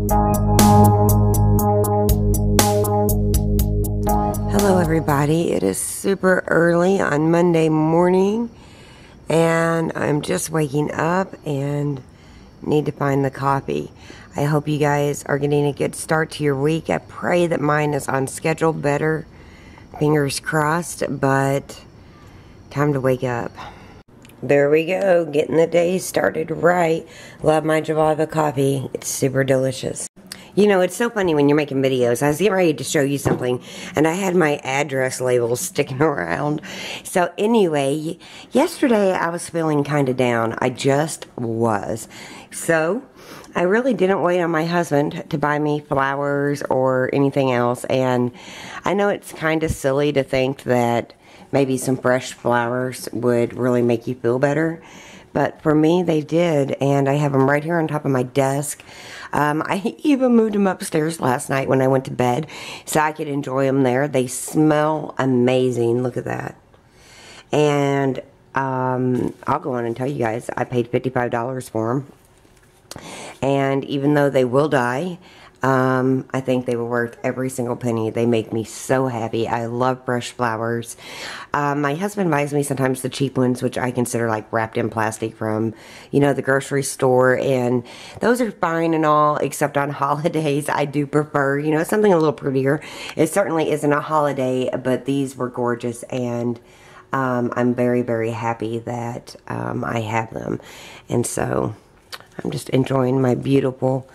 Hello everybody, it is super early on Monday morning and I'm just waking up and need to find the coffee. I hope you guys are getting a good start to your week. I pray that mine is on schedule better, fingers crossed, but time to wake up. There we go, getting the day started right. Love my Java coffee, it's super delicious. You know, it's so funny when you're making videos. I was getting ready to show you something, and I had my address labels sticking around. So anyway, yesterday I was feeling kind of down. I just was. So I really didn't wait on my husband to buy me flowers or anything else. And I know it's kind of silly to think that maybe some fresh flowers would really make you feel better. But for me, they did, and I have them right here on top of my desk. I even moved them upstairs last night when I went to bed so I could enjoy them there. They smell amazing. Look at that. And I'll go on and tell you guys, I paid $55 for them. And even though they will die, I think they were worth every single penny. They make me so happy. I love fresh flowers. My husband buys me sometimes the cheap ones, which I consider like wrapped in plastic from, you know, the grocery store. And those are fine and all, except on holidays. I do prefer, you know, something a little prettier. It certainly isn't a holiday, but these were gorgeous. And I'm very, very happy that I have them. And so I'm just enjoying my beautiful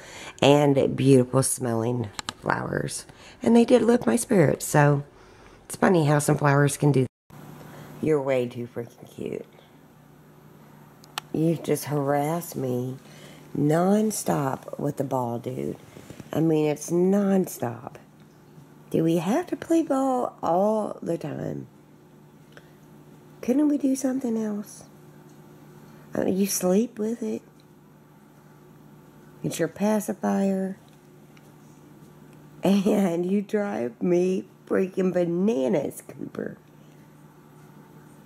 and beautiful smelling flowers. And they did lift my spirits, so it's funny how some flowers can do that. You're way too freaking cute. You just harass me non-stop with the ball, dude. I mean, it's non-stop. Do we have to play ball all the time? Couldn't we do something else? I mean, you sleep with it. It's your pacifier. And you drive me freaking bananas, Cooper.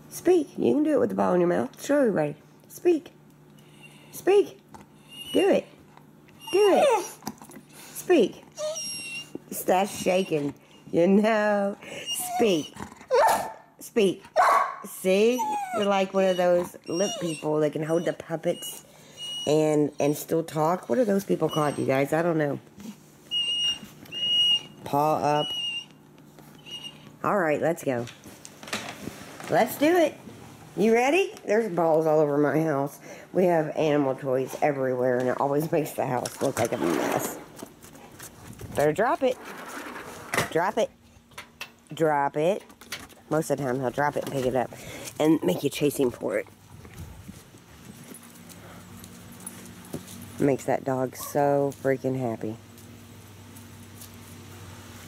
Speak. You can do it with the ball in your mouth. Show everybody. Speak. Speak. Do it. Do it. Speak. Stop shaking. You know. Speak. Speak. See? You're like one of those lip people that can hold the puppets and still talk. What are those people called, you guys? I don't know. Paw up. Alright, let's go. Let's do it. You ready? There's balls all over my house. We have animal toys everywhere, and it always makes the house look like a mess. Better drop it. Drop it. Drop it. Most of the time, he'll drop it and pick it up and make you chase him for it. Makes that dog so freaking happy.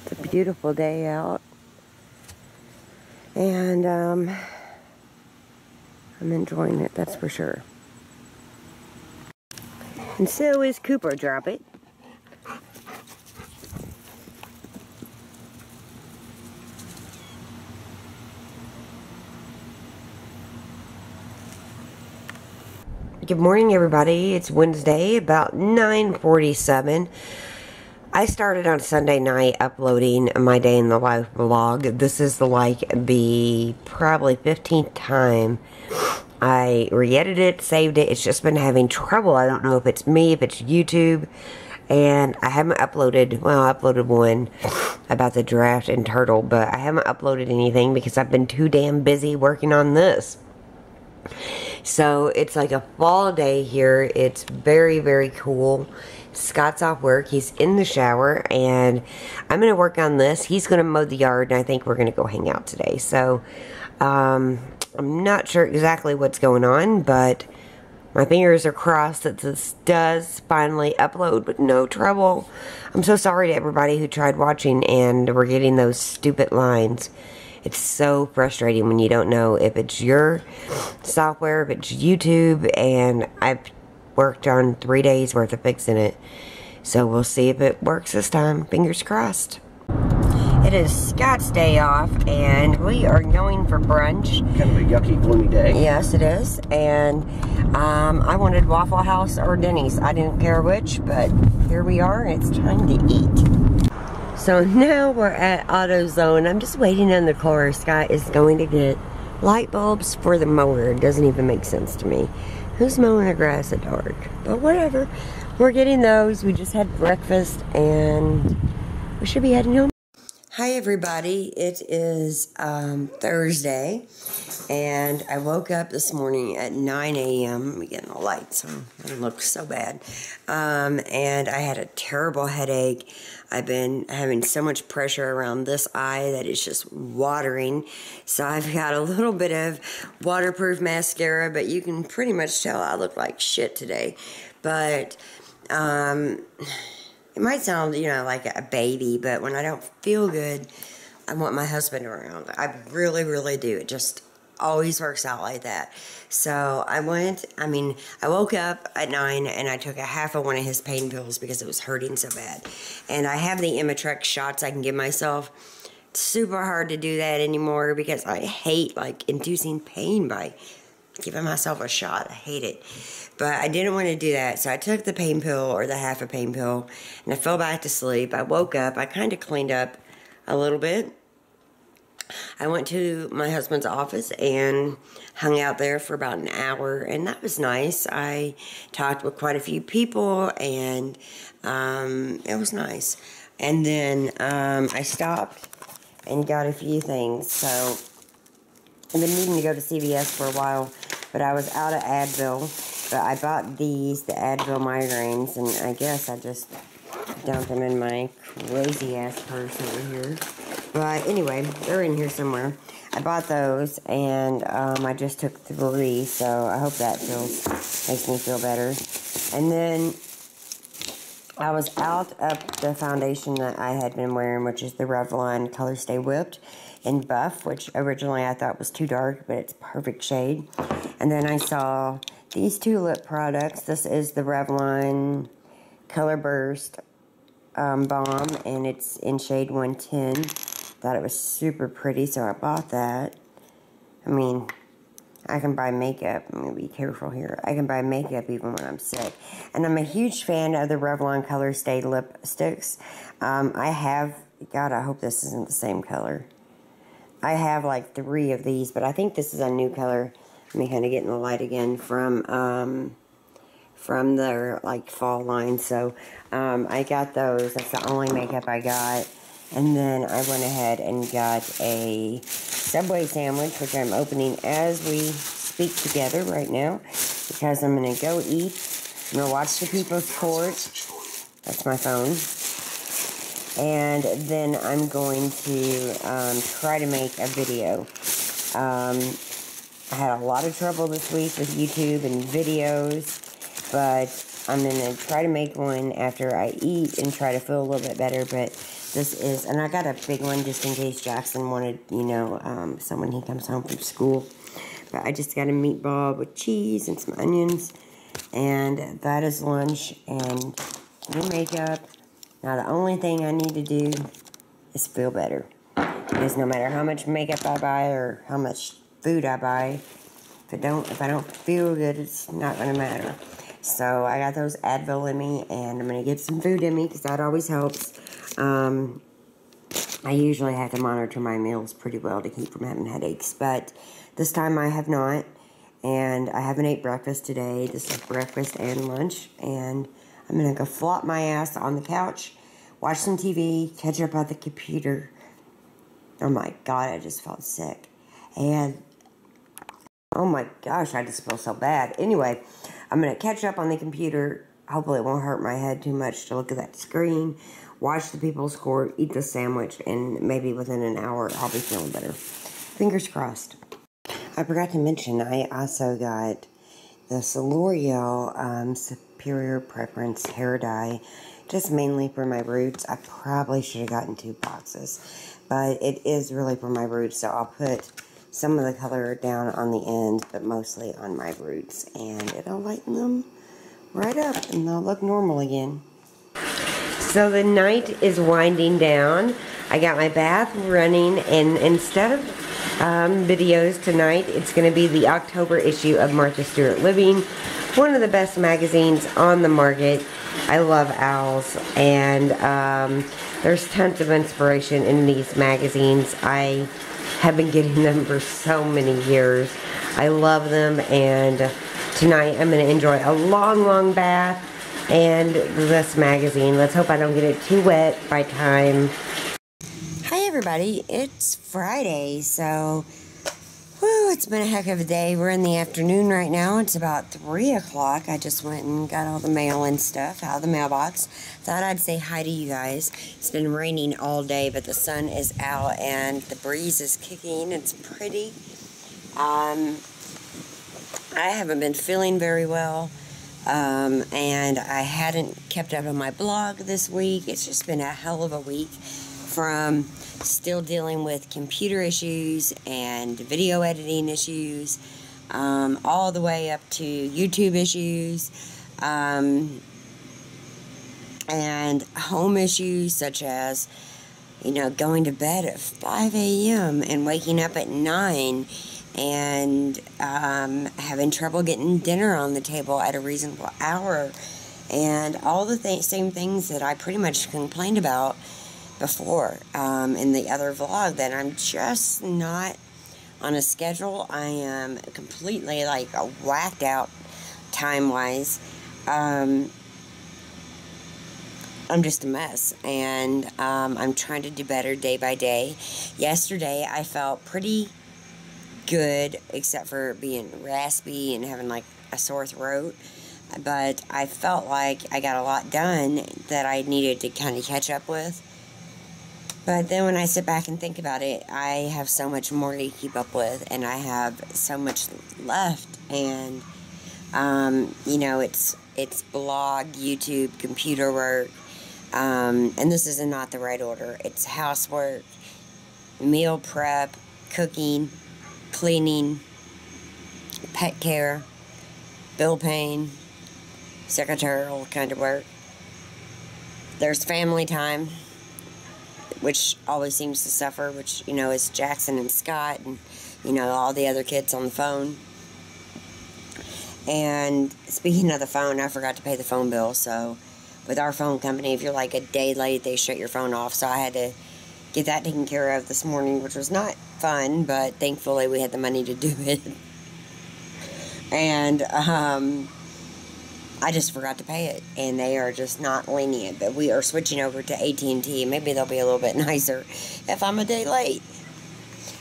It's a beautiful day out. And I'm enjoying it, that's for sure. And so is Cooper. Drop it. Good morning, everybody. It's Wednesday, about 9:47. I started on Sunday night uploading my day in the life vlog. This is the probably 15th time I re-edited it, saved it. It's just been having trouble. I don't know if it's me, if it's YouTube. And I haven't uploaded, well, I uploaded one about the giraffe and turtle, but I haven't uploaded anything because I've been too damn busy working on this. So it's like a fall day here. It's very, very cool. Scott's off work. He's in the shower, and I'm going to work on this. He's going to mow the yard, and I think we're going to go hang out today. So I'm not sure exactly what's going on, but my fingers are crossed that this does finally upload with no trouble. I'm so sorry to everybody who tried watching and were getting those stupid lines. It's so frustrating when you don't know if it's your software, if it's YouTube, and I've worked on 3 days worth of fixing it. So we'll see if it works this time. Fingers crossed. It is Scott's day off, and we are going for brunch. Kind of a yucky, gloomy day. Yes, it is. And I wanted Waffle House or Denny's. I didn't care which, but here we are. It's time to eat. So now we're at AutoZone. I'm just waiting on the car. Scott is going to get light bulbs for the mower. It doesn't even make sense to me. Who's mowing the grass at dark? But whatever. We're getting those. We just had breakfast and we should be heading home. Hi everybody. It is Thursday and I woke up this morning at 9 a.m. Let me get in the lights. It looks so bad. And I had a terrible headache. I've been having so much pressure around this eye that it's just watering. So I've got a little bit of waterproof mascara, but you can pretty much tell I look like shit today. But it might sound, you know, like a baby, but when I don't feel good, I want my husband around. I really, really do. It just always works out like that. So I woke up at 9 and I took a half of one of his pain pills because it was hurting so bad. And I have the Imitrex shots I can give myself. It's super hard to do that anymore because I hate, like, inducing pain by giving myself a shot. I hate it. But I didn't want to do that, so I took the pain pill, or the half a pain pill, and I fell back to sleep. I woke up. I kind of cleaned up a little bit. I went to my husband's office and hung out there for about an hour, and that was nice. I talked with quite a few people, and it was nice. And then I stopped and got a few things. So I've been needing to go to CVS for a while, but I was out of Advil. But I bought these, the Advil migraines, and I guess I just dumped them in my crazy-ass purse over here. But anyway, they're in here somewhere. I bought those, and I just took 3, so I hope that makes me feel better. And then I was out of the foundation that I had been wearing, which is the Revlon Color Stay Whipped in Buff, which originally I thought was too dark, but it's perfect shade. And then I saw these 2 lip products. This is the Revlon Color Burst Balm, and it's in shade 110. Thought it was super pretty, so I bought that. I mean, I can buy makeup. I'm going to be careful here. I can buy makeup even when I'm sick. And I'm a huge fan of the Revlon Color Stay lipsticks. I have, God, I hope this isn't the same color. I have like 3 of these, but I think this is a new color. Let me kind of get in the light again from their like fall line. So I got those. That's the only makeup I got. And then I went ahead and got a Subway sandwich, which I'm opening as we speak together right now, because I'm going to go eat. I'm going to watch the People's Court. That's my phone. And then I'm going to try to make a video. I had a lot of trouble this week with YouTube and videos, but I'm going to try to make one after I eat and try to feel a little bit better. But this is, and I got a big one just in case Jackson wanted, you know, so when he comes home from school. But I just got a meatball with cheese and some onions, and that is lunch and new makeup. Now the only thing I need to do is feel better, because no matter how much makeup I buy or how much food I buy, if I don't feel good, it's not going to matter. So I got those Advil in me, and I'm going to get some food in me because that always helps. I usually have to monitor my meals pretty well to keep from having headaches, but this time I have not, and I haven't ate breakfast today. This is breakfast and lunch, and I'm going to go flop my ass on the couch, watch some TV, catch up on the computer. Oh my God, I just felt sick. And oh my gosh, I just feel so bad. Anyway, I'm going to catch up on the computer. Hopefully it won't hurt my head too much to look at that screen, watch the People's Court, eat the sandwich, and maybe within an hour I'll be feeling better. Fingers crossed. I forgot to mention, I also got this L'Oreal Superior Preference hair dye, just mainly for my roots. I probably should have gotten 2 boxes, but it is really for my roots, so I'll put some of the color down on the end, but mostly on my roots, and it'll lighten them right up, and they'll look normal again. So the night is winding down. I got my bath running, and instead of videos tonight. It's going to be the October issue of Martha Stewart Living, one of the best magazines on the market. I love owls, and there's tons of inspiration in these magazines. I have been getting them for so many years. I love them, and tonight I'm going to enjoy a long bath and this magazine. Let's hope I don't get it too wet by time. Hi everybody, it's Friday, so whew, it's been a heck of a day. We're in the afternoon right now. It's about 3 o'clock. I just went and got all the mail and stuff out of the mailbox. Thought I'd say hi to you guys. It's been raining all day, but the sun is out and the breeze is kicking. It's pretty. I haven't been feeling very well, and I hadn't kept up on my blog this week. It's just been a hell of a week, from still dealing with computer issues and video editing issues, all the way up to YouTube issues, and home issues such as, you know, going to bed at 5 a.m. and waking up at 9 and having trouble getting dinner on the table at a reasonable hour, and all the same things that I pretty much complained about before in the other vlog, that I'm just not on a schedule. I am completely like whacked out time-wise. I'm just a mess, and I'm trying to do better day by day. Yesterday I felt pretty good, except for being raspy and having like a sore throat, but I felt like I got a lot done that I needed to kind of catch up with. But then when I sit back and think about it, I have so much more to keep up with, and I have so much left, and you know, it's blog, YouTube, computer work, and this is not the right order. It's housework, meal prep, cooking, cleaning, pet care, bill paying, secretarial kind of work. There's family time, which always seems to suffer, which, you know, is Jackson and Scott and, you know, all the other kids on the phone. And speaking of the phone, I forgot to pay the phone bill. So with our phone company, if you're like a day late, they shut your phone off. So I had to get that taken care of this morning, which was not fun, but thankfully we had the money to do it. And I just forgot to pay it, and they are just not lenient. But we are switching over to AT&T. Maybe they'll be a little bit nicer if I'm a day late.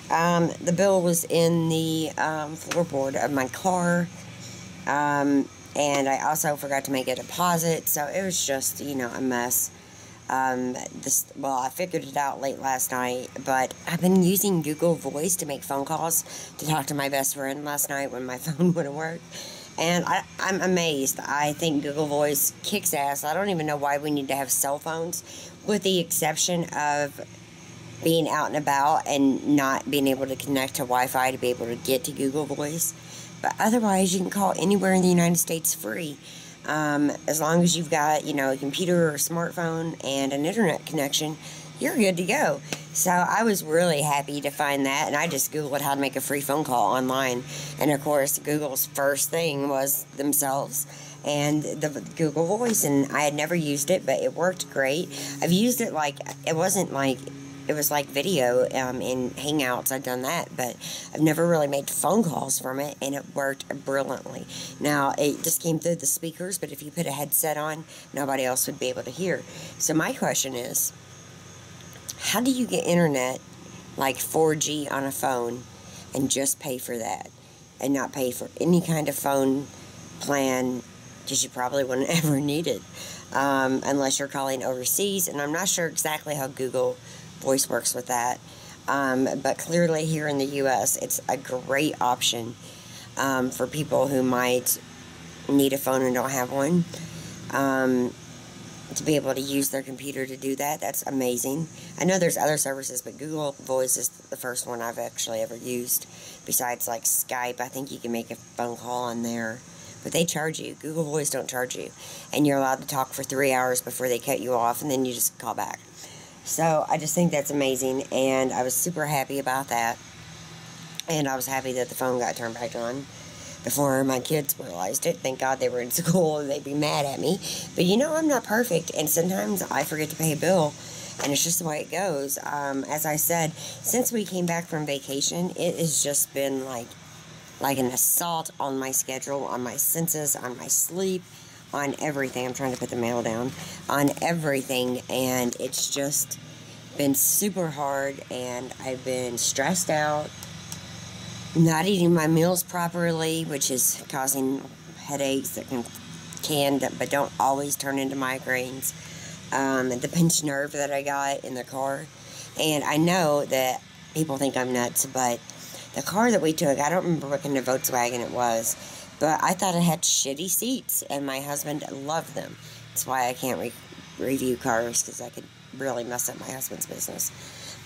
The bill was in the floorboard of my car, and I also forgot to make a deposit, so it was just, you know, a mess. Well, I figured it out late last night, but I've been using Google Voice to make phone calls to talk to my best friend last night when my phone wouldn't work. And I'm amazed. I think Google Voice kicks ass. I don't even know why we need to have cell phones, with the exception of being out and about and not being able to connect to Wi-Fi to be able to get to Google Voice. But otherwise, you can call anywhere in the United States free. As long as you've got, you know, a computer or a smartphone and an internet connection, you're good to go. So I was really happy to find that, and I just Googled how to make a free phone call online. And of course, Google's first thing was themselves and the Google Voice, and I had never used it, but it worked great. I've used it like, it wasn't like, it was like video in Hangouts. I've done that, but I've never really made phone calls from it, and it worked brilliantly. Now, it just came through the speakers, but if you put a headset on, nobody else would be able to hear. So my question is, how do you get internet like 4G on a phone and just pay for that and not pay for any kind of phone plan, because you probably wouldn't ever need it unless you're calling overseas? And I'm not sure exactly how Google Voice works with that, but clearly here in the US it's a great option for people who might need a phone and don't have one, to be able to use their computer to do that. That's amazing. I know there's other services, but Google Voice is the first one I've actually ever used. Besides like Skype, I think you can make a phone call on there, but they charge you. Google Voice don't charge you, and you're allowed to talk for 3 hours before they cut you off, and then you just call back. So I just think that's amazing, and I was super happy about that. And I was happy that the phone got turned back on before my kids realized it. Thank God they were in school and they'd be mad at me. But you know, I'm not perfect, and sometimes I forget to pay a bill, and it's just the way it goes. As I said, since we came back from vacation, it has just been like an assault on my schedule, on my senses, on my sleep, on everything. I'm trying to put the mail down. On everything, and it's just been super hard, and I've been stressed out, not eating my meals properly, which is causing headaches that can but don't always turn into migraines. The pinched nerve that I got in the car. And I know that people think I'm nuts, but the car that we took, I don't remember what kind of Volkswagen it was, but I thought it had shitty seats, and my husband loved them. That's why I can't review cars, because I could really mess up my husband's business.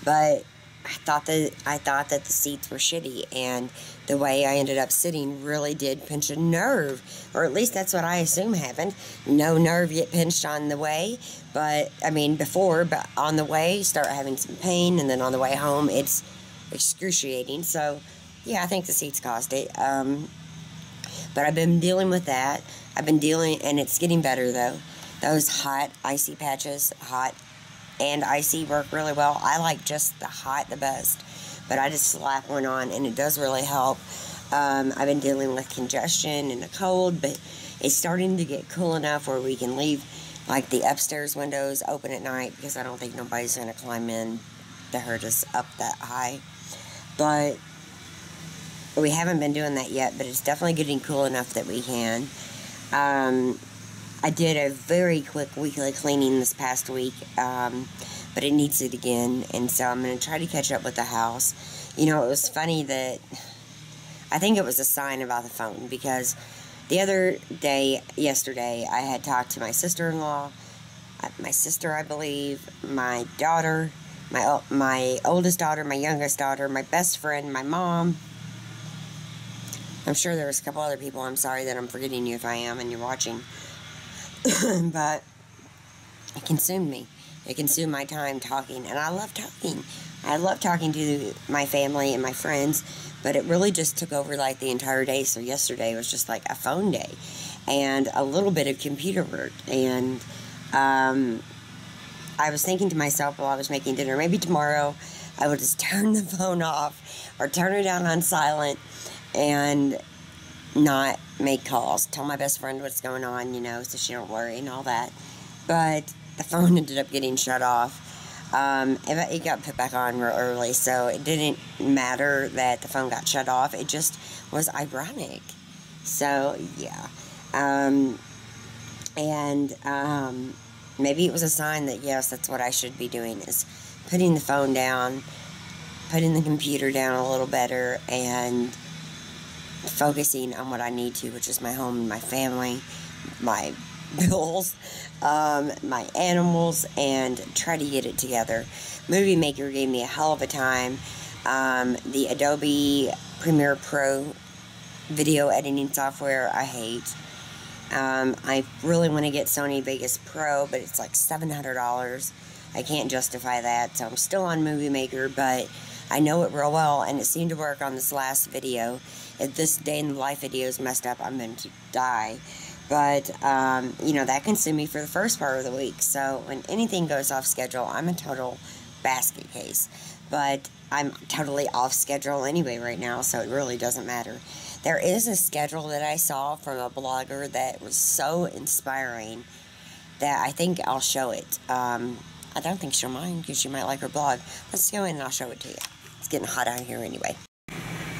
But I thought that the seats were shitty, and the way I ended up sitting really did pinch a nerve, or at least that's what I assume happened. No nerve yet pinched on the way, but on the way start having some pain, and then on the way home it's excruciating. So yeah, I think the seats caused it. But I've been dealing with that. And it's getting better though. Those hot icy patches, hot and icy, work really well. I like just the hot the best, but I just slap one on and it does really help. I've been dealing with congestion and a cold, but it's starting to get cool enough where we can leave like the upstairs windows open at night, because I don't think nobody's going to climb in to hurt us up that high. But we haven't been doing that yet, but it's definitely getting cool enough that we can. I did a very quick weekly cleaning this past week, but it needs it again, and so I'm going to try to catch up with the house. You know, it was funny that I think it was a sign about the phone, because the other day, yesterday, I had talked to my sister-in-law, my sister, I believe, my daughter, my oldest daughter, my youngest daughter, my best friend, my mom. I'm sure there was a couple other people. I'm sorry that I'm forgetting you if I am and you're watching. But it consumed me. It consumed my time talking, and I love talking. I love talking to my family and my friends, but it really just took over like the entire day. So yesterday was just like a phone day and a little bit of computer work. And I was thinking to myself while I was making dinner, maybe tomorrow I would just turn the phone off or turn it down on silent and not make calls. Tell my best friend what's going on, you know, so she don't worry and all that. But the phone ended up getting shut off. It got put back on real early, so it didn't matter that the phone got shut off. It just was ironic. So, yeah. Maybe it was a sign that, yes, that's what I should be doing, is putting the phone down, putting the computer down a little better, and focusing on what I need to, which is my home, my family, my bills, my animals, and try to get it together. Movie Maker gave me a hell of a time. The Adobe Premiere Pro video editing software, I hate. I really want to get Sony Vegas Pro, but it's like $700. I can't justify that, so I'm still on Movie Maker, but I know it real well, and it seemed to work on this last video. If this day in the life video is messed up, I'm going to die. But, you know, that consumed me for the first part of the week. So when anything goes off schedule, I'm a total basket case. But I'm totally off schedule anyway right now, so it really doesn't matter. There is a schedule that I saw from a blogger that was so inspiring that I think I'll show it. I don't think she'll mind, because she might like her blog. Let's go in and I'll show it to you. It's getting hot out here anyway.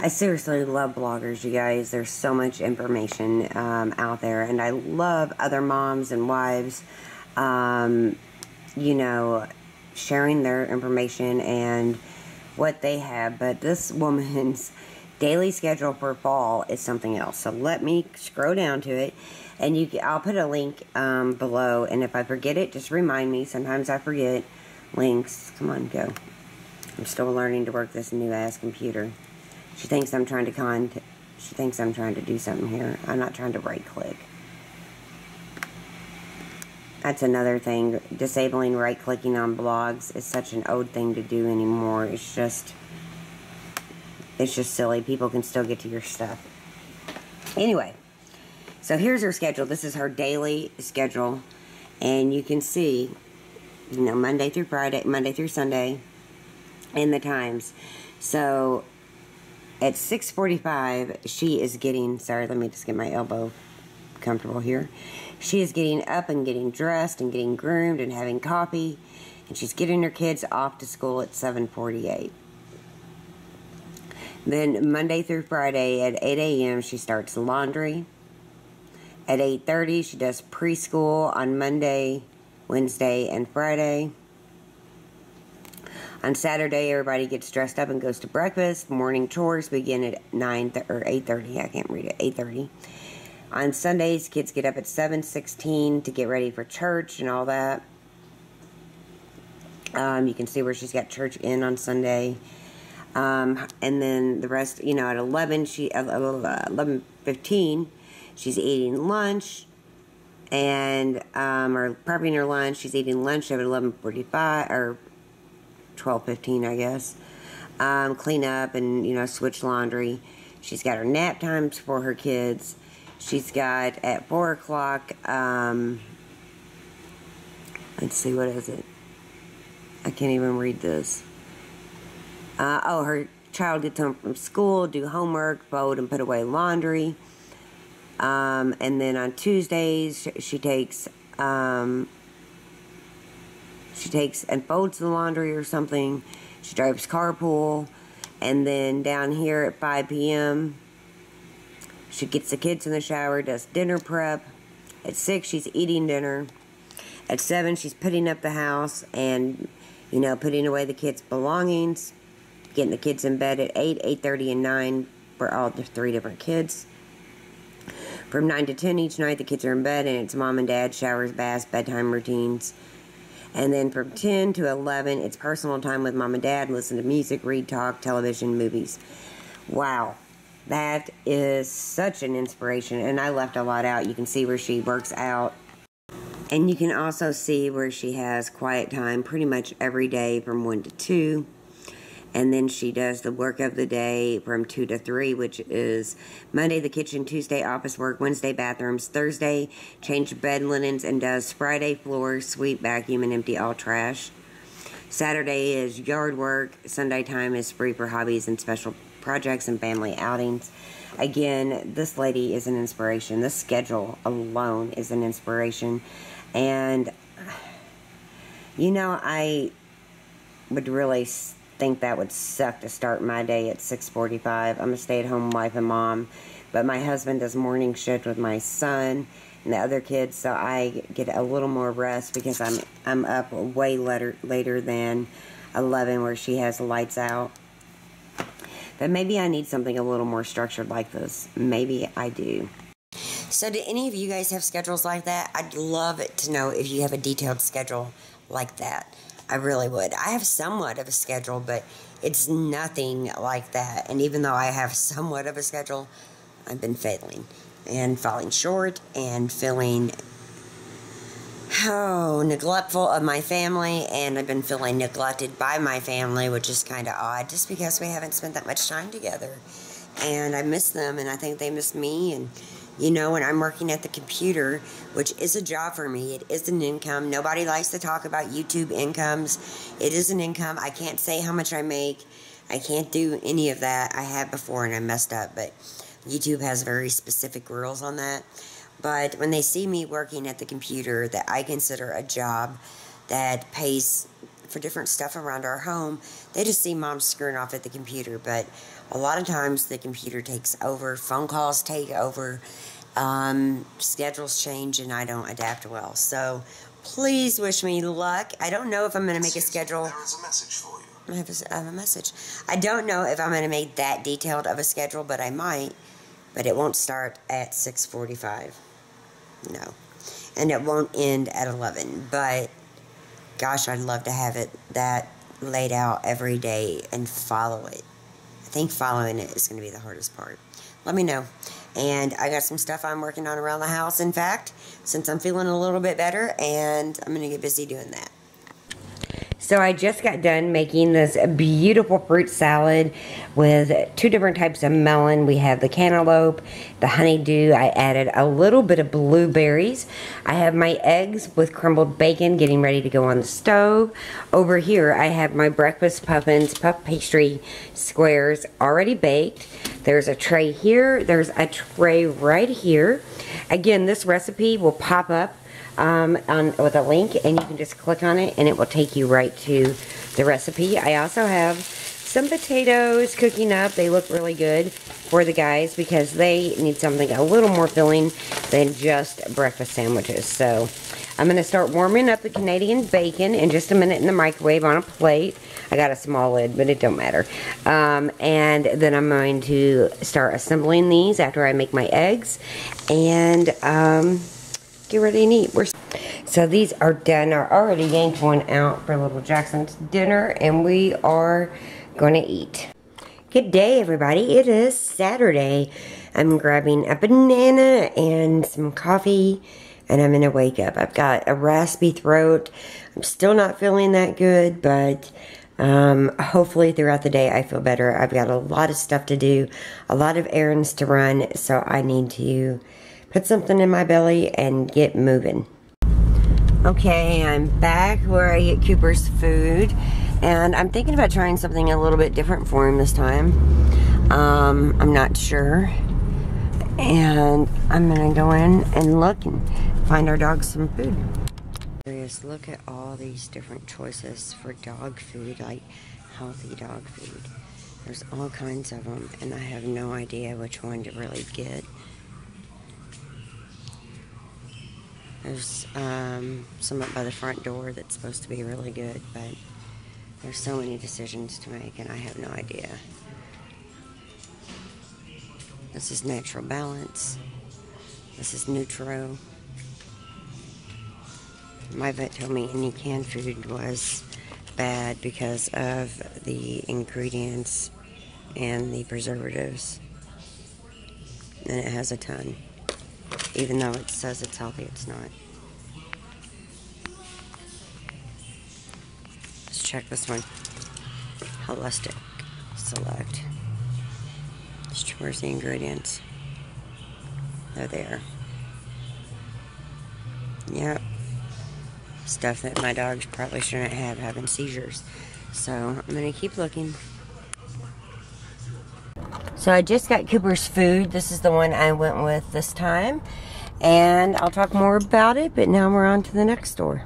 I seriously love bloggers, you guys. There's so much information out there, and I love other moms and wives, you know, sharing their information and what they have. But this woman's daily schedule for fall is something else. So let me scroll down to it, and I'll put a link below, and if I forget it, just remind me. Sometimes I forget links. Come on, go. I'm still learning to work this new ass computer. She thinks I'm trying to do something here. I'm not trying to right click. That's another thing. Disabling right clicking on blogs is such an old thing to do anymore. It's just it's just silly. People can still get to your stuff. Anyway, so here's her schedule. This is her daily schedule. And you can see, you know, Monday through Friday, Monday through Sunday, and the times. So at 6:45, she is getting, sorry, let me just get my elbow comfortable here. She is getting up and getting dressed and getting groomed and having coffee. And she's getting her kids off to school at 7:48. Then Monday through Friday at 8 a.m. she starts laundry. At 8:30 she does preschool on Monday, Wednesday, and Friday. On Saturday everybody gets dressed up and goes to breakfast. Morning chores begin at 8:30. I can't read it. 8:30. On Sundays kids get up at 7:16 to get ready for church and all that. You can see where she's got church in on Sunday. And then the rest, you know, at 11:15, she's eating lunch, and, or prepping her lunch. She's eating lunch at 11:45, or 12:15, I guess. Clean up and, you know, switch laundry. She's got her nap times for her kids. She's got at 4 o'clock, let's see, what is it? I can't even read this. Her child gets home from school, do homework, fold and put away laundry. And then on Tuesdays, she takes and folds the laundry or something. She drives carpool. And then down here at 5 p.m., she gets the kids in the shower, does dinner prep. At 6, she's eating dinner. At 7, she's putting up the house and, you know, putting away the kids' belongings. Getting the kids in bed at 8, 8:30, and 9 for all the 3 different kids. From 9 to 10 each night, the kids are in bed, and it's mom and dad, showers, baths, bedtime routines. And then from 10 to 11, it's personal time with mom and dad, listen to music, read, talk, television, movies. Wow, that is such an inspiration, and I left a lot out. You can see where she works out. And you can also see where she has quiet time pretty much every day from 1 to 2. And then she does the work of the day from 2 to 3, which is Monday, the kitchen, Tuesday, office work, Wednesday, bathrooms, Thursday, change bed linens, and does Friday, floors, sweep, vacuum, and empty all trash. Saturday is yard work. Sunday time is free for hobbies and special projects and family outings. Again, this lady is an inspiration. This schedule alone is an inspiration. And, you know, I would really think that would suck to start my day at 6:45. I'm a stay-at-home wife and mom, but my husband does morning shift with my son and the other kids, so I get a little more rest because I'm up way later than 11 where she has the lights out. But maybe I need something a little more structured like this. Maybe I do. So do any of you guys have schedules like that? I'd love to know if you have a detailed schedule like that. I really would. I have somewhat of a schedule, but it's nothing like that. And even though I have somewhat of a schedule, I've been failing and falling short and feeling neglectful of my family, and I've been feeling neglected by my family, which is kind of odd just because we haven't spent that much time together. And I miss them, and I think they miss me. And you know, when I'm working at the computer, which is a job for me, it is an income. Nobody likes to talk about YouTube incomes. It is an income. I can't say how much I make. I can't do any of that. I have before and I messed up, but YouTube has very specific rules on that. But when they see me working at the computer that I consider a job that pays for different stuff around our home, they just see mom screwing off at the computer. But a lot of times the computer takes over, phone calls take over, schedules change, and I don't adapt well. So please wish me luck. I don't know if I'm going to make a schedule. There is a message for you. I have a message. I don't know if I'm going to make that detailed of a schedule, but I might. But it won't start at 6:45. No. And it won't end at 11. But gosh, I'd love to have it that laid out every day and follow it. I think following it is going to be the hardest part. Let me know. And I got some stuff I'm working on around the house, in fact, since I'm feeling a little bit better, and I'm going to get busy doing that. So I just got done making this beautiful fruit salad with 2 different types of melon. We have the cantaloupe, the honeydew. I added a little bit of blueberries. I have my eggs with crumbled bacon getting ready to go on the stove. Over here I have my breakfast puffins, puff pastry squares already baked. There's a tray here. There's a tray right here. Again, this recipe will pop up with a link, and you can just click on it and it will take you right to the recipe. I also have some potatoes cooking up. They look really good for the guys because they need something a little more filling than just breakfast sandwiches. So I'm going to start warming up the Canadian bacon in just a minute in the microwave on a plate. I got a small lid, but it don't matter. And then I'm going to start assembling these after I make my eggs and get ready and eat. So these are done. I already yanked one out for little Jackson's dinner, and we are going to eat. Good day, everybody. It is Saturday. I'm grabbing a banana and some coffee, and I'm going to wake up. I've got a raspy throat. I'm still not feeling that good, but hopefully throughout the day I feel better. I've got a lot of stuff to do, a lot of errands to run, so I need to put something in my belly and get moving. Okay, I'm back where I get Cooper's food, and I'm thinking about trying something a little bit different for him this time. I'm not sure, and I'm gonna go in and look and find our dogs some food. Just look at all these different choices for dog food, like healthy dog food. There's all kinds of them, and I have no idea which one to really get. There's some up by the front door that's supposed to be really good, but there's so many decisions to make and I have no idea. This is Natural Balance. This is Nutro. My vet told me any canned food was bad because of the ingredients and the preservatives. And it has a ton. Even though it says it's healthy, it's not. Let's check this one. Holistic Select. Where's the ingredients? They're there. Yep. Stuff that my dogs probably shouldn't have having seizures. So I'm going to keep looking. So I just got Cooper's food. This is the one I went with this time. And I'll talk more about it, but now we're on to the next store.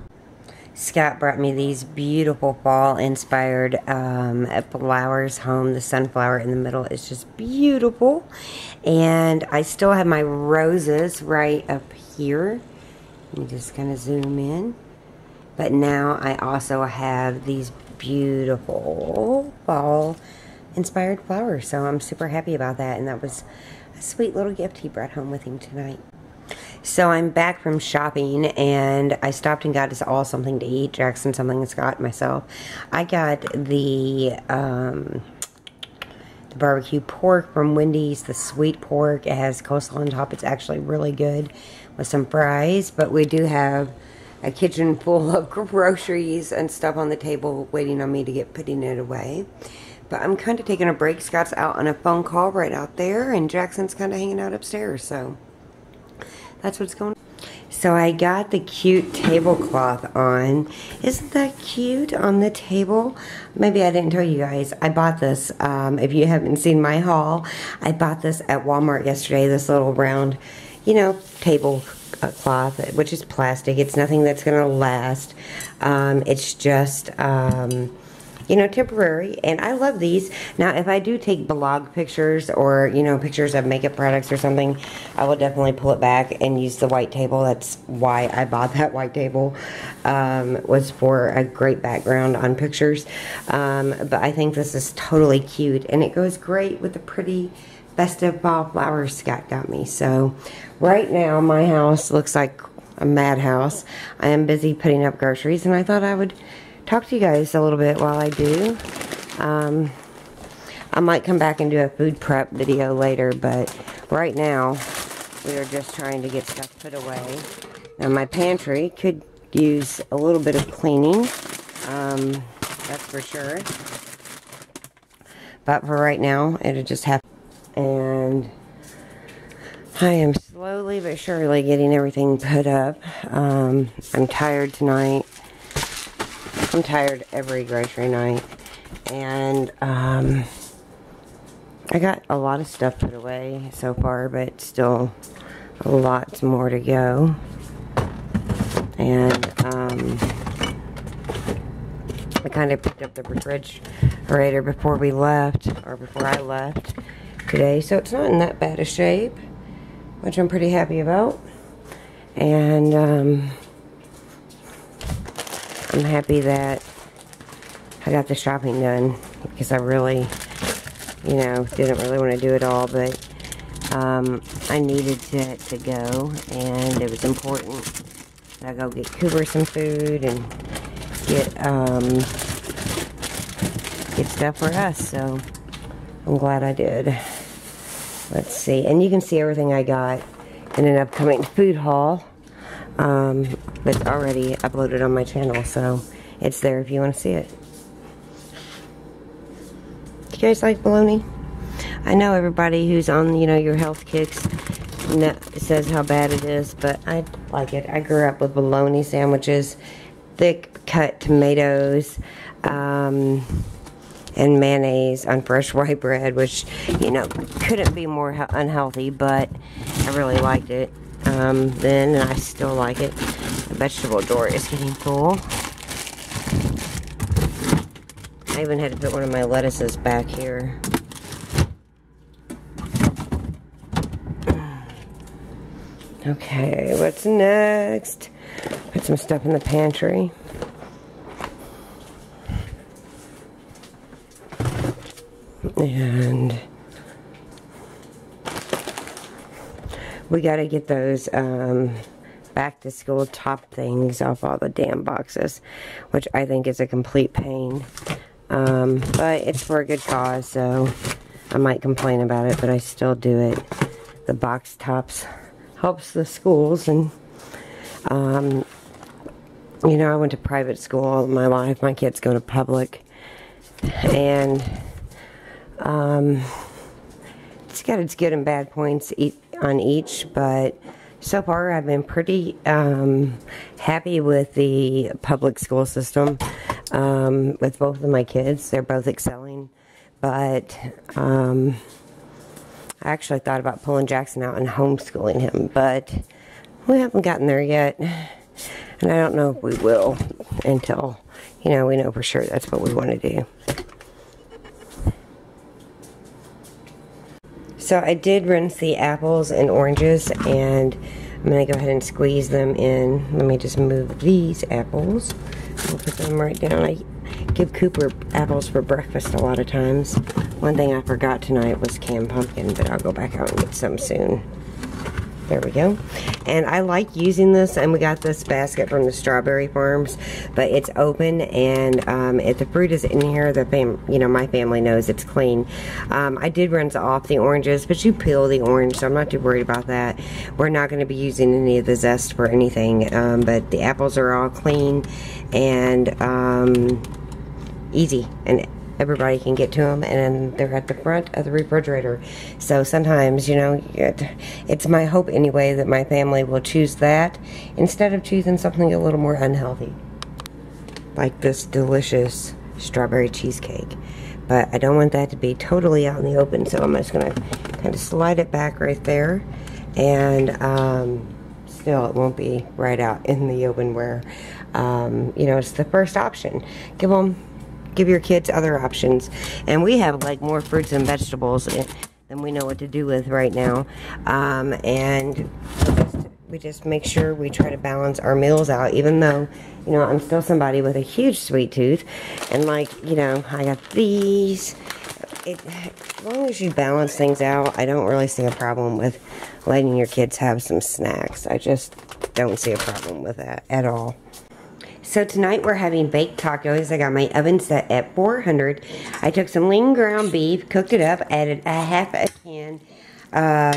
Scott brought me these beautiful fall-inspired flowers home. The sunflower in the middle is just beautiful. And I still have my roses right up here. Let me just kind of zoom in. But now I also have these beautiful fall-inspired flowers. So I'm super happy about that. And that was a sweet little gift he brought home with him tonight. So I'm back from shopping, and I stopped and got us all something to eat. Jackson something, and Scott myself. I got the barbecue pork from Wendy's, the sweet pork. It has coleslaw on top. It's actually really good with some fries. But we do have a kitchen full of groceries and stuff on the table waiting on me to get putting it away. But I'm kind of taking a break. Scott's out on a phone call right out there, and Jackson's kind of hanging out upstairs. So that's what's going on. So I got the cute tablecloth on. Isn't that cute on the table? Maybe I didn't tell you guys. I bought this. If you haven't seen my haul, I bought this at Walmart yesterday. This little round, you know, tablecloth, which is plastic. It's nothing that's going to last. It's just you know, temporary, and I love these. Now, if I do take blog pictures or, you know, pictures of makeup products or something, I will definitely pull it back and use the white table. That's why I bought that white table, was for a great background on pictures. But I think this is totally cute, and it goes great with the pretty festive fall flowers Scott got me. So, right now, my house looks like a madhouse. I am busy putting up groceries, and I thought I would talk to you guys a little bit while I do. I might come back and do a food prep video later, but right now we are just trying to get stuff put away. Now my pantry could use a little bit of cleaning. That's for sure. But for right now, it'll just happen. And I am slowly but surely getting everything put up. I'm tired tonight. I'm tired every grocery night. And I got a lot of stuff put away so far, but still a lot more to go. And I kind of picked up the refrigerator before we left, or before I left today, so it's not in that bad a shape, which I'm pretty happy about. And I'm happy that I got the shopping done, because I really, you know, didn't really want to do it all, but I needed to go, and it was important that I go get Cooper some food and get stuff for us, so I'm glad I did. Let's see, and you can see everything I got in an upcoming food haul that's already uploaded on my channel, so it's there if you want to see it. Do you guys like bologna? I know everybody who's on, you know, your health kicks says how bad it is, but I like it. I grew up with bologna sandwiches, thick cut tomatoes, and mayonnaise on fresh white bread, which, you know, couldn't be more unhealthy, but I really liked it then, and I still like it. The vegetable drawer is getting full. I even had to put one of my lettuces back here. Okay, what's next? Put some stuff in the pantry. And we gotta get those back to school top things off all the damn boxes, which I think is a complete pain. But it's for a good cause, so I might complain about it, but I still do it. The box tops helps the schools, and you know, I went to private school all my life. My kids go to public, and it's got its good and bad points on each, but so far I've been pretty happy with the public school system with both of my kids. They're both excelling, but I actually thought about pulling Jackson out and homeschooling him, but we haven't gotten there yet, and I don't know if we will until, you know, we know for sure that's what we want to do. So I did rinse the apples and oranges, and I'm going to go ahead and squeeze them in. Let me just move these apples. I'll put them right down. I give Cooper apples for breakfast a lot of times. One thing I forgot tonight was canned pumpkin, but I'll go back out and get some soon. There we go. And I like using this, and we got this basket from the strawberry farms, but it's open, and if the fruit is in here, you know, my family knows it's clean. I did rinse off the oranges, but you peel the orange, so I'm not too worried about that. We're not going to be using any of the zest for anything, but the apples are all clean and easy, and everybody can get to them, and they're at the front of the refrigerator. So sometimes, you know, it's my hope anyway that my family will choose that instead of choosing something a little more unhealthy, like this delicious strawberry cheesecake. But I don't want that to be totally out in the open, so I'm just going to kind of slide it back right there, and still it won't be right out in the open where, you know, it's the first option. Give your kids other options. And we have like more fruits and vegetables than we know what to do with right now. And we just make sure we try to balance our meals out, even though, you know, I'm still somebody with a huge sweet tooth. And like, you know, I got these. As long as you balance things out, I don't really see a problem with letting your kids have some snacks. I just don't see a problem with that at all. So tonight we're having baked tacos. I got my oven set at 400. I took some lean ground beef, cooked it up, added a half a can of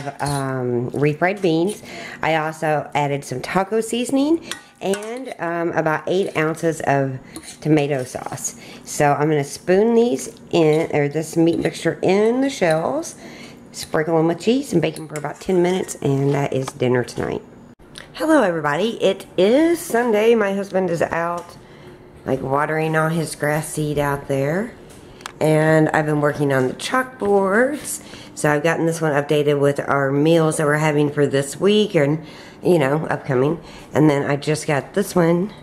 refried beans. I also added some taco seasoning and about 8 ounces of tomato sauce. So I'm going to spoon these in, or this meat mixture in the shells, sprinkle them with cheese, and bake them for about 10 minutes, and that is dinner tonight. Hello everybody, it is Sunday. My husband is out like watering all his grass seed out there, and I've been working on the chalkboards. So I've gotten this one updated with our meals that we're having for this week and, you know, upcoming. And then I just got this one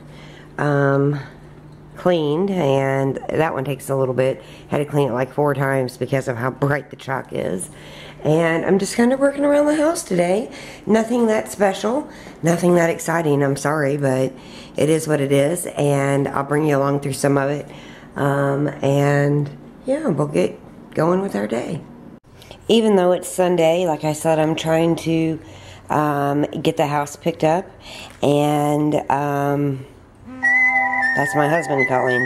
cleaned, and that one takes a little bit. Had to clean it like 4 times because of how bright the chalk is. And I'm just kind of working around the house today. Nothing that special, nothing that exciting, I'm sorry, but it is what it is, and I'll bring you along through some of it. And yeah, we'll get going with our day. Even though it's Sunday, like I said, I'm trying to get the house picked up, and that's my husband calling.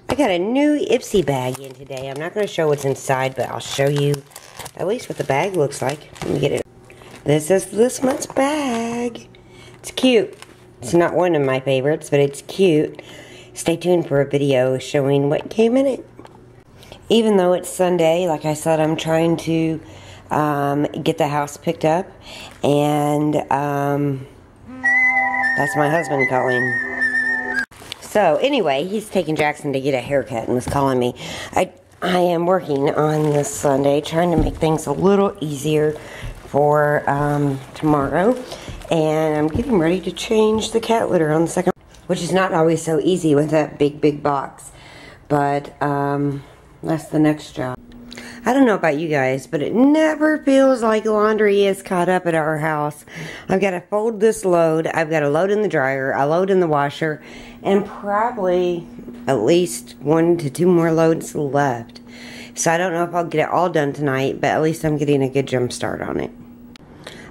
I got a new Ipsy bag in today. I'm not going to show what's inside, but I'll show you at least what the bag looks like. Let me get it. This is this month's bag. It's cute. It's not one of my favorites, but it's cute. Stay tuned for a video showing what came in it. Even though it's Sunday, like I said, I'm trying to get the house picked up, and that's my husband calling. So anyway, he's taking Jackson to get a haircut and was calling me. I am working on this Sunday, trying to make things a little easier for tomorrow, and I'm getting ready to change the cat litter on the second, which is not always so easy with that big box, but that's the next job. I don't know about you guys, but it never feels like laundry is caught up at our house. I've got to fold this load. I've got to load in the dryer, a load in the washer, and probably at least 1 to 2 more loads left. So I don't know if I'll get it all done tonight, but at least I'm getting a good jump start on it.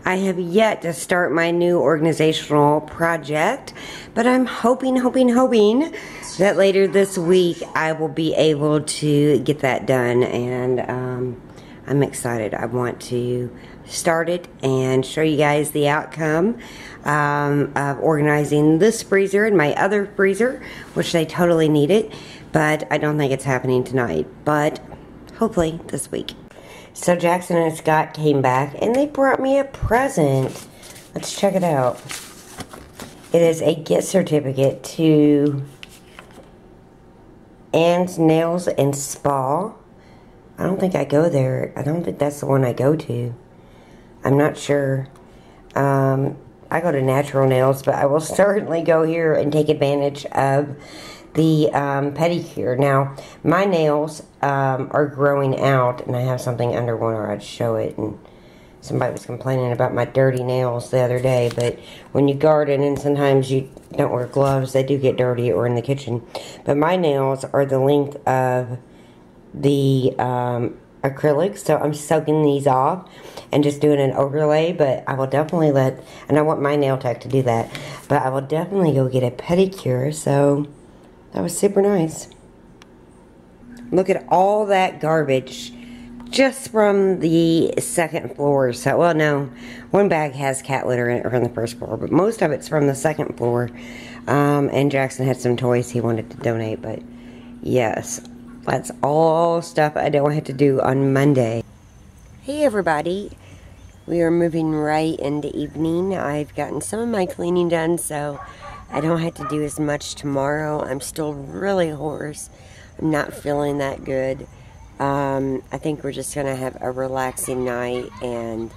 I have yet to start my new organizational project, but I'm hoping that later this week I will be able to get that done, and I'm excited. I want to start it and show you guys the outcome of organizing this freezer and my other freezer, which they totally need it, but I don't think it's happening tonight, but hopefully this week. So Jackson and Scott came back and they brought me a present. Let's check it out. It is a gift certificate to Ann's Nails and Spa. I don't think I go there. I don't think that's the one I go to. I'm not sure. I go to Natural Nails, but I will certainly go here and take advantage of the pedicure. Now, my nails are growing out, and I have something under one, or I'd show it. And somebody was complaining about my dirty nails the other day, but when you garden and sometimes you don't wear gloves, they do get dirty, or in the kitchen. But my nails are the length of the acrylic, so I'm soaking these off and just doing an overlay, but I will definitely and I want my nail tech to do that, but I will definitely go get a pedicure. So that was super nice. Look at all that garbage just from the second floor. So, well, no, one bag has cat litter in it from the first floor, but most of it's from the second floor. And Jackson had some toys he wanted to donate, but yes, that's all stuff I don't have to do on Monday. Hey everybody, we are moving right into evening. I've gotten some of my cleaning done, so I don't have to do as much tomorrow. I'm still really hoarse. I'm not feeling that good. I think we're just going to have a relaxing night, and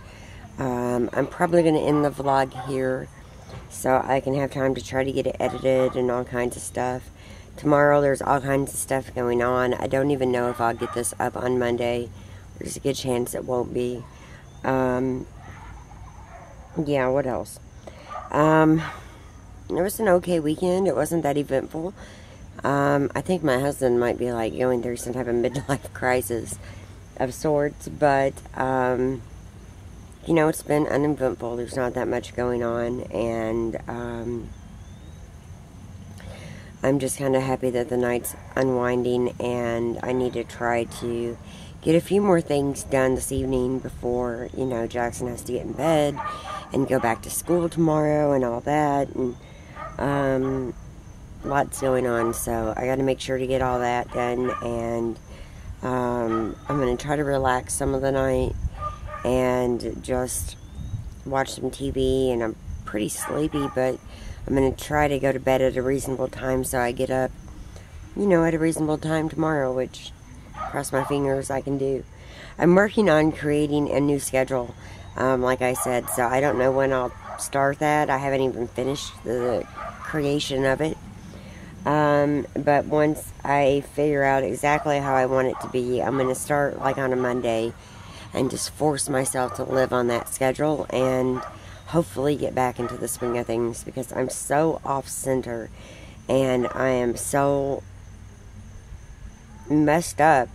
I'm probably going to end the vlog here so I can have time to try to get it edited and all kinds of stuff. Tomorrow there's all kinds of stuff going on. I don't even know if I'll get this up on Monday. There's a good chance it won't be. Yeah, what else? It was an okay weekend. It wasn't that eventful. I think my husband might be like going through some type of midlife crisis of sorts, but you know, it's been uneventful. There's not that much going on, and I'm just kind of happy that the night's unwinding, and I need to try to get a few more things done this evening before, you know, Jackson has to get in bed and go back to school tomorrow and all that, and lots going on, so I got to make sure to get all that done. And I'm going to try to relax some of the night and just watch some TV, and I'm pretty sleepy, but I'm going to try to go to bed at a reasonable time so I get up, you know, at a reasonable time tomorrow, which, cross my fingers, I can do. I'm working on creating a new schedule, like I said, so I don't know when I'll start that. I haven't even finished the creation of it. But once I figure out exactly how I want it to be, I'm going to start like on a Monday and just force myself to live on that schedule and hopefully get back into the swing of things, because I'm so off center and I am so messed up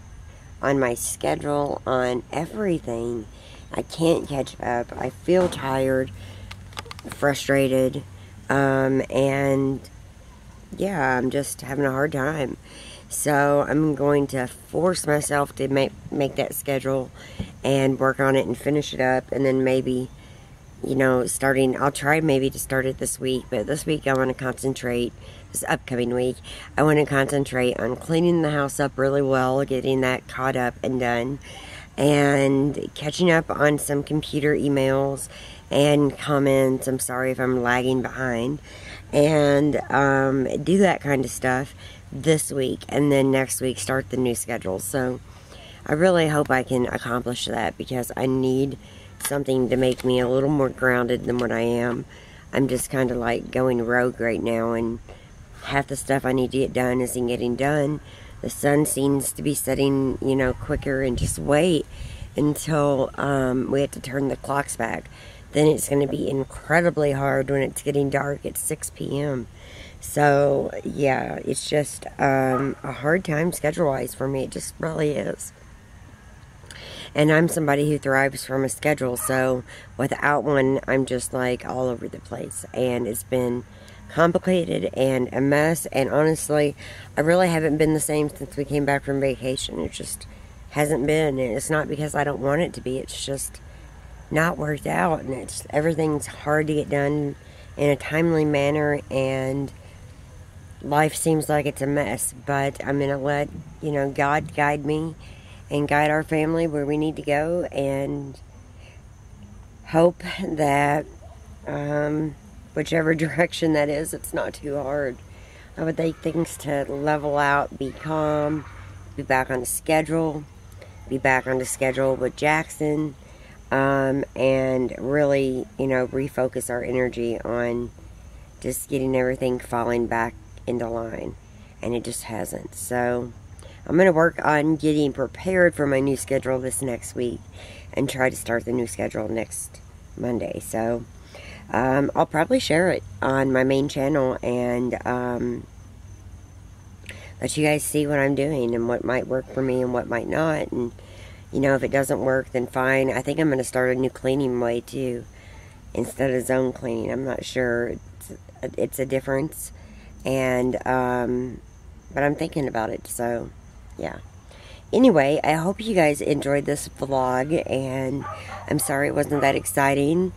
on my schedule, on everything. I can't catch up. I feel tired, frustrated, and yeah, I'm just having a hard time. So I'm going to force myself to make that schedule and work on it and finish it up, and then maybe, you know, I'll try maybe to start it this week, but this week I want to concentrate, this upcoming week, I want to concentrate on cleaning the house up really well, getting that caught up and done, and catching up on some computer emails and comments. I'm sorry if I'm lagging behind. And do that kind of stuff this week, and then next week start the new schedule. So I really hope I can accomplish that, because I need something to make me a little more grounded than what I am. I'm just kind of like going rogue right now, and half the stuff I need to get done isn't getting done. The sun seems to be setting, you know, quicker, and just wait until we have to turn the clocks back. Then it's going to be incredibly hard when it's getting dark at 6 p.m. So, yeah, it's just a hard time schedule-wise for me. It just really is. And I'm somebody who thrives from a schedule, so without one, I'm just like all over the place. And it's been complicated and a mess. And honestly, I really haven't been the same since we came back from vacation. It just hasn't been. And it's not because I don't want it to be. It's just not worked out, and everything's hard to get done in a timely manner, and life seems like it's a mess. But I'm gonna let, you know, God guide me and guide our family where we need to go, and hope that whichever direction that is, it's not too hard. I would like things to level out, be calm, be back on the schedule, with Jackson. And really, you know, refocus our energy on just getting everything falling back into line. And it just hasn't. So I'm going to work on getting prepared for my new schedule this next week, and try to start the new schedule next Monday. So I'll probably share it on my main channel, and let you guys see what I'm doing and what might work for me and what might not. And you know, if it doesn't work, then fine. I think I'm going to start a new cleaning way, too, instead of zone cleaning. I'm not sure. It's a difference. And, but I'm thinking about it, so, yeah. Anyway, I hope you guys enjoyed this vlog, and I'm sorry it wasn't that exciting.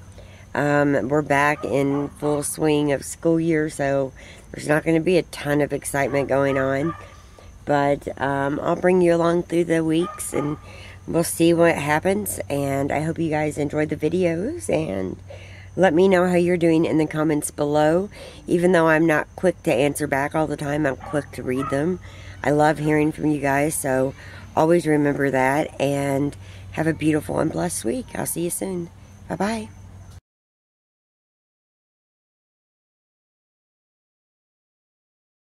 We're back in full swing of school year, so there's not going to be a ton of excitement going on. But, I'll bring you along through the weeks, and we'll see what happens. And I hope you guys enjoyed the videos, and let me know how you're doing in the comments below. Even though I'm not quick to answer back all the time, I'm quick to read them. I love hearing from you guys, so always remember that, and have a beautiful and blessed week. I'll see you soon. Bye-bye.